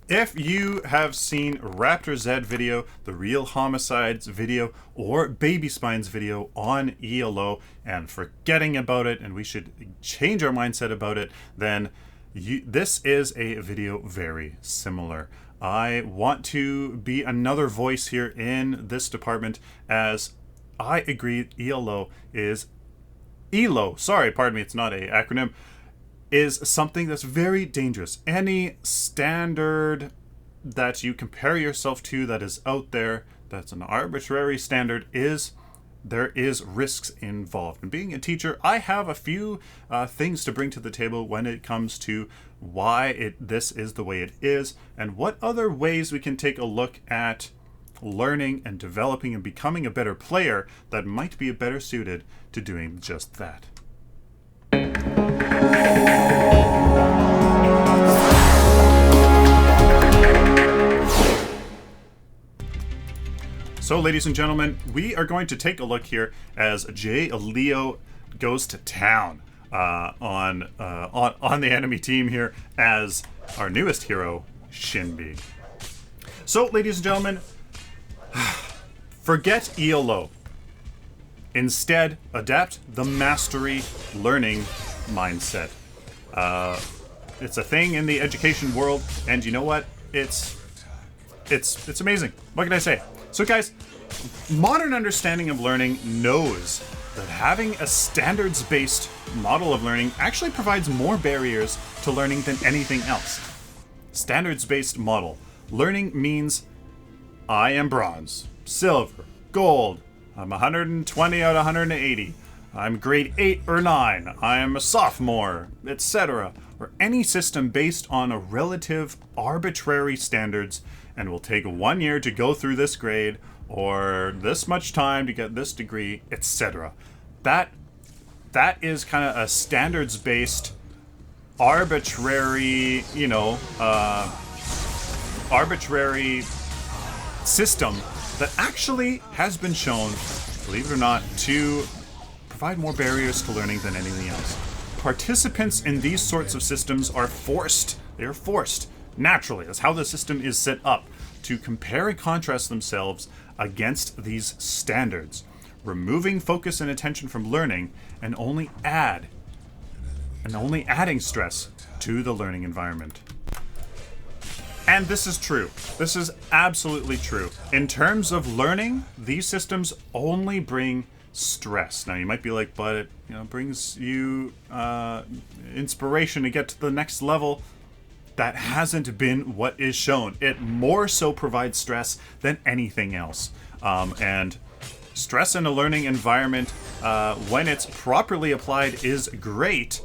If you have seen Raptor Z video, the Real Homicides video, or Baby Spines video on ELO and forgetting about it, and we should change our mindset about it, then this is a video very similar. I want to be another voice here in this department, as I agree ELO, sorry, pardon me, it's not an acronym, is something that's very dangerous. Any standard that you compare yourself to that is out there, that's an arbitrary standard, there is risks involved. And being a teacher, I have a few things to bring to the table when it comes to why this is the way it is, and what other ways we can take a look at learning and developing and becoming a better player that might be better suited to doing just that. So, ladies and gentlemen, we are going to take a look here as J. Leo goes to town on the enemy team here as our newest hero, Shinbi. So, ladies and gentlemen, forget ELO. Instead, adapt the mastery learning mindset. It's a thing in the education world, and you know what? It's amazing. What can I say? So guys, modern understanding of learning knows that having a standards-based model of learning actually provides more barriers to learning than anything else. Standards-based model. Learning means I am bronze, silver, gold, I'm 120 out of 180, I'm grade 8 or 9, I am a sophomore, etc. Or any system based on a relative arbitrary standards and will take 1 year to go through this grade or this much time to get this degree, etc. That is kind of a standards-based arbitrary, arbitrary system that actually has been shown, believe it or not, to provide more barriers to learning than anything else. Participants in these sorts of systems are forced. They are forced naturally. That's how the system is set up, to compare and contrast themselves against these standards, removing focus and attention from learning and only adding stress to the learning environment. And this is true. This is absolutely true. In terms of learning, these systems only bring stress. Now you might be like, but it brings you inspiration to get to the next level. That hasn't been what is shown. It more so provides stress than anything else. And stress in a learning environment, when it's properly applied, is great,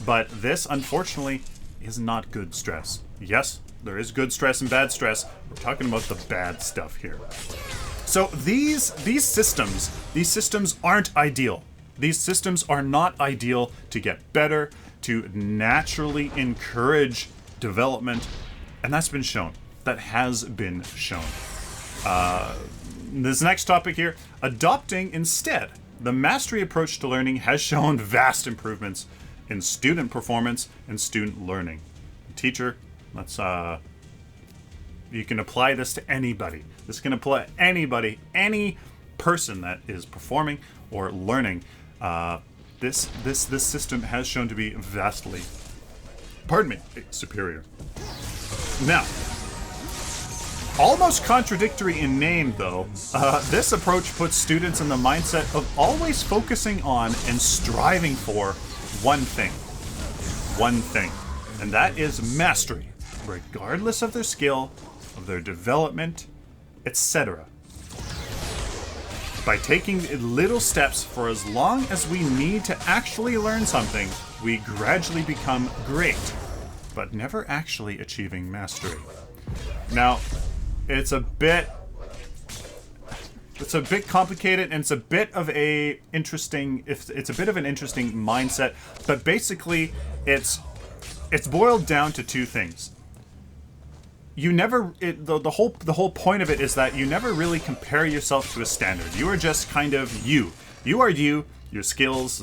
but this, unfortunately, is not good stress. Yes, there is good stress and bad stress. We're talking about the bad stuff here. So these systems aren't ideal. These systems are not ideal to get better, to naturally encourage development, and that's been shown. That has been shown. This next topic here, adopting instead the mastery approach to learning has shown vast improvements in student performance and student learning. Teacher, you can apply this to anybody. This can apply to anybody, any person that is performing or learning. This system has shown to be vastly, superior. Now, almost contradictory in name, though, this approach puts students in the mindset of always focusing on and striving for one thing, and that is mastery, regardless of their skill, of their development, etc. By taking little steps for as long as we need to actually learn something, we gradually become great, but never actually achieving mastery. Now, it's a bit complicated, and it's a bit of an interesting mindset, but basically it's boiled down to two things. The whole point of it is that you never really compare yourself to a standard. You are just kind of you. You are you. Your skills,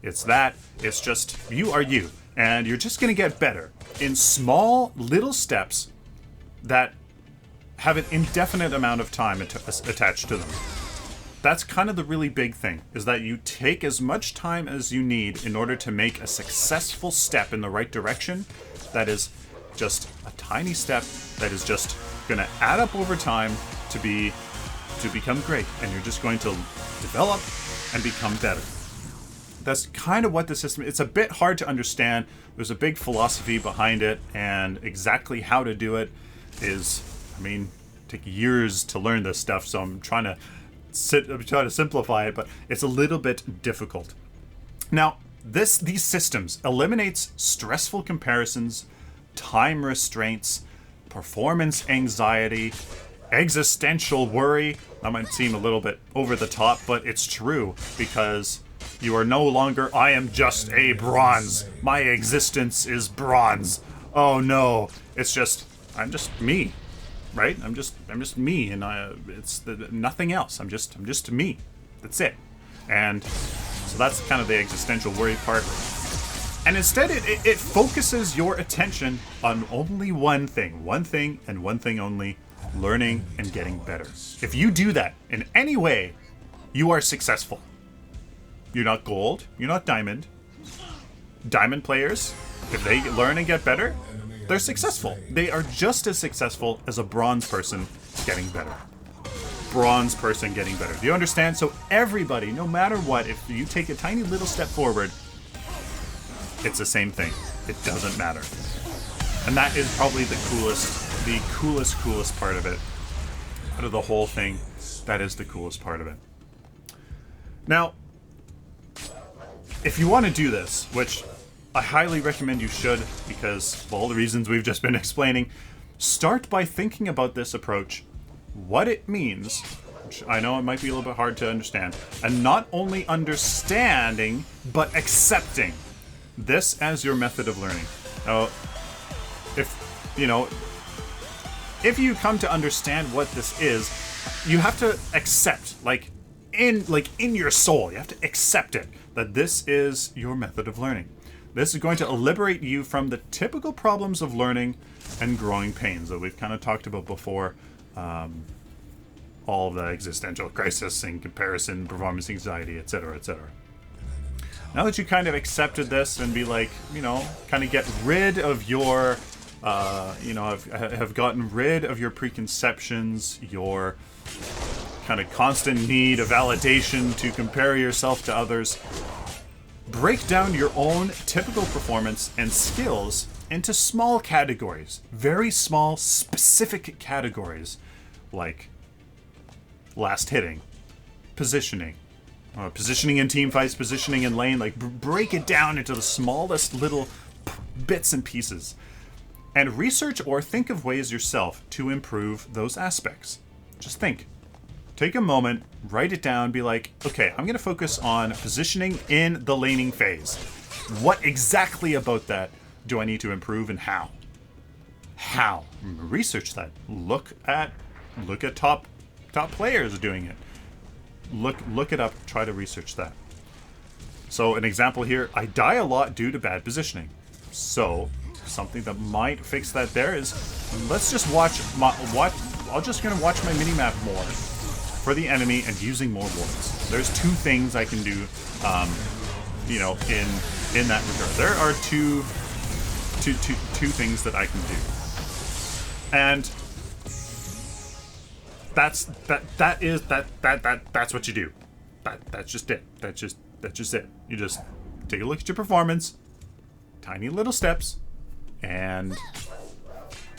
it's that. It's just you are you, and you're just gonna get better in small little steps that have an indefinite amount of time attached to them. That's kind of the really big thing, is that you take as much time as you need in order to make a successful step in the right direction. That is just a tiny step that is just going to add up over time to become great, and you're just going to develop and become better. That's kind of what the system is. It's a bit hard to understand. There's a big philosophy behind it, and exactly how to do it is, I mean, take years to learn this stuff, so I'm trying to simplify it, but it's a little bit difficult. Now, these systems eliminates stressful comparisons, time restraints, performance anxiety, existential worry. That might seem a little bit over the top, but it's true, because you are no longer, I am just a bronze. My existence is bronze. Oh no, it's just, I'm just me, right? I'm just me, and it's nothing else. I'm just me. That's it. And so that's kind of the existential worry part. And instead, it focuses your attention on only one thing and one thing only: learning and getting better. If you do that in any way, you are successful. You're not gold, you're not diamond. Diamond players, if they learn and get better, they're successful. They are just as successful as a bronze person getting better. Bronze person getting better. Do you understand? So everybody, no matter what, if you take a tiny little step forward, it's the same thing. It doesn't matter. And that is probably the coolest part of it. Out of the whole thing, that is the coolest part of it. Now, if you want to do this, which I highly recommend you should, because of all the reasons we've just been explaining, start by thinking about this approach, what it means, which I know it might be a little bit hard to understand, and not only understanding, but accepting this as your method of learning. Now, if you come to understand what this is, you have to accept, in your soul, you have to accept it, that this is your method of learning. This is going to liberate you from the typical problems of learning and growing pains that we've kind of talked about before. All of the existential crisis and comparison, performance anxiety, etc., etc. Now that you kind of accepted this and be like, kind of get rid of your, have gotten rid of your preconceptions, your kind of constant need of validation to compare yourself to others, break down your own typical performance and skills into small categories, very small, specific categories, like last hitting, positioning, positioning in team fights, positioning in lane, break it down into the smallest little bits and pieces, and research or think of ways yourself to improve those aspects. Just think. Take a moment, write it down, be like, okay, I'm going to focus on positioning in the laning phase. What exactly about that do I need to improve, and how? How? Research that. Look at top players doing it. Look it up, try to research that. So an example here, I die a lot due to bad positioning. So something that might fix that there is, let's just I'm just going to watch my minimap more for the enemy and using more wards. There's two things I can do, in that regard. There are two things that I can do, and that's what you do. That's just it. That's just it. You just take a look at your performance, tiny little steps, and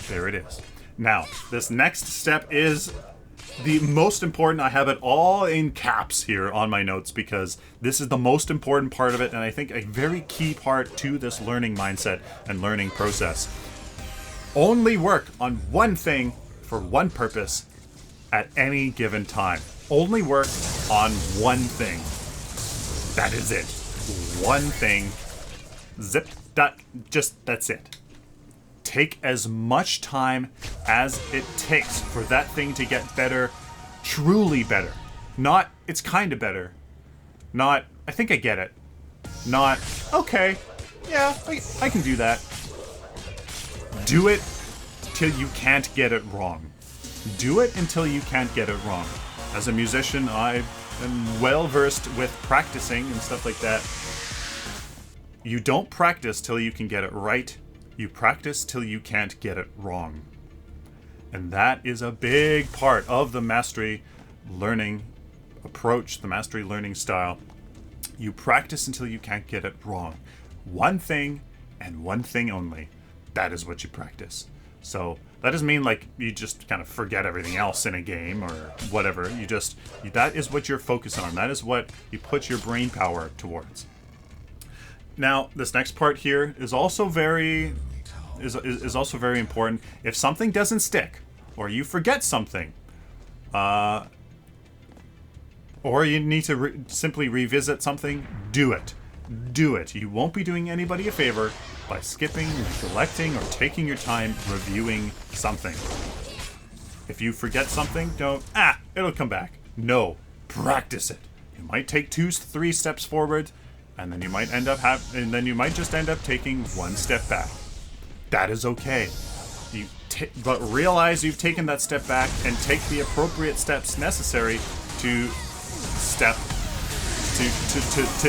there it is. Now, this next step is the most important. I have it all in caps here on my notes because this is the most important part of it, and I think a very key part to this learning mindset and learning process. Only work on one thing for one purpose at any given time. Only work on one thing. That is it. One thing. Zip. That's it. Take as much time as it takes for that thing to get better, truly better. Not, it's kind of better. Not, I think I get it. Not, okay, yeah, I can do that. Do it till you can't get it wrong. Do it until you can't get it wrong. As a musician, I am well versed with practicing and stuff like that. You don't practice till you can get it right. You practice till you can't get it wrong. And that is a big part of the mastery learning approach, the mastery learning style. You practice until you can't get it wrong. One thing and one thing only. That is what you practice. So that doesn't mean like you just kind of forget everything else in a game or whatever. That is what you're focusing on. That is what you put your brain power towards. Now, this next part here is also very important. If something doesn't stick, or you forget something, or you need to simply revisit something, do it. Do it. You won't be doing anybody a favor by skipping, neglecting, or taking your time reviewing something. If you forget something, it'll come back. No, practice it. You might take 2-3 steps forward, and then you might just end up taking 1 step back. That is okay. But realize you've taken that step back and take the appropriate steps necessary to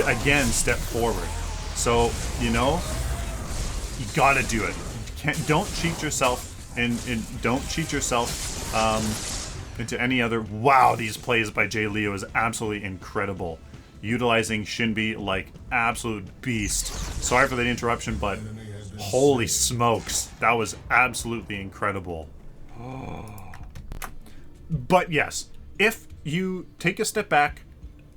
again step forward. So, you gotta do it. Don't cheat yourself and don't cheat yourself into any other. Wow, these plays by Jay Leo is absolutely incredible. Utilizing Shinbi like absolute beast. Sorry for the interruption, but holy smokes, that was absolutely incredible. But yes, if you take a step back,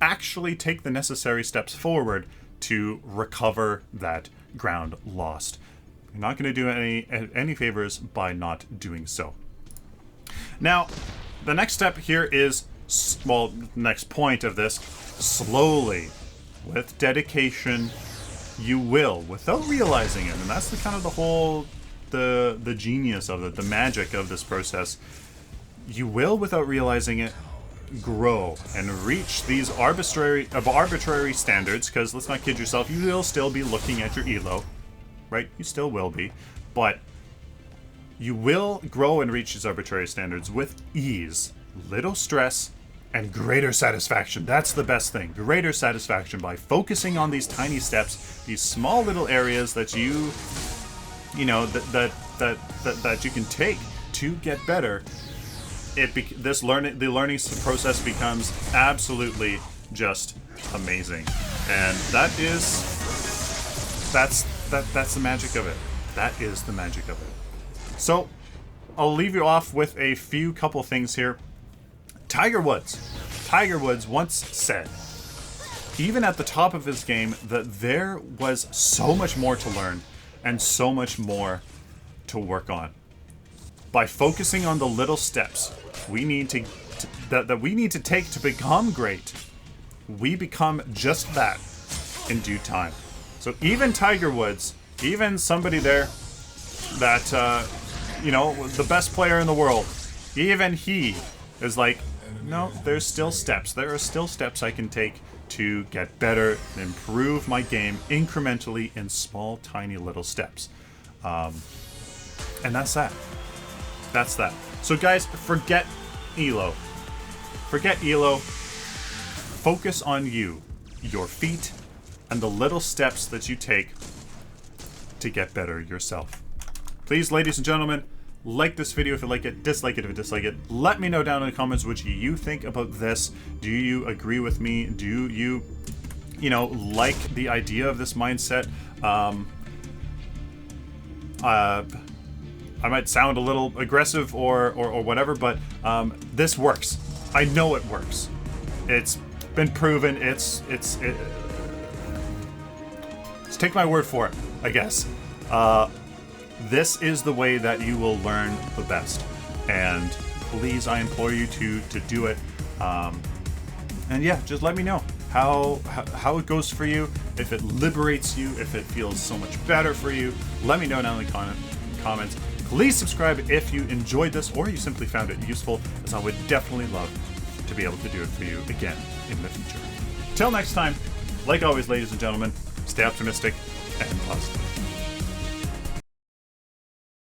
actually take the necessary steps forward to recover that ground lost. You're not going to do any favors by not doing so. Now, the next step here is, next point of this, slowly, with dedication, you will, without realizing it, and that's the kind of the genius of it, the magic of this process, you will, without realizing it, grow and reach these arbitrary standards, because let's not kid yourself, you will still be looking at your ELO, right? You still will be, but you will grow and reach these arbitrary standards with ease, little stress, and greater satisfaction. That's the best thing. Greater satisfaction by focusing on these tiny steps, these small little areas that that you can take to get better. The learning process becomes absolutely just amazing, and that's the magic of it. That is the magic of it. So I'll leave you off with a couple things here. Tiger Woods once said, even at the top of his game, that there was so much more to learn and so much more to work on. By focusing on the little steps we need to take to become great, we become just that in due time. So even Tiger Woods, even somebody there that the best player in the world, even he is like, no, there's still steps. There are still steps I can take to get better, improve my game incrementally in small, tiny little steps. And that's that. That's that. So guys, forget ELO. Forget ELO. Focus on you, your feet, and the little steps that you take to get better yourself. Please, ladies and gentlemen, like this video if you like it, dislike it if you dislike it. Let me know down in the comments what you think about this. Do you agree with me? Do you like the idea of this mindset? I might sound a little aggressive or whatever, but this works. I know it works. It's been proven. It's take my word for it, I guess. This is the way that you will learn the best, and please, I implore you to do it. And yeah, just let me know how it goes for you. If it liberates you, if it feels so much better for you, let me know down in the comments. Please subscribe if you enjoyed this or you simply found it useful, as I would definitely love to be able to do it for you again in the future. Till next time, like always, ladies and gentlemen, stay optimistic and positive.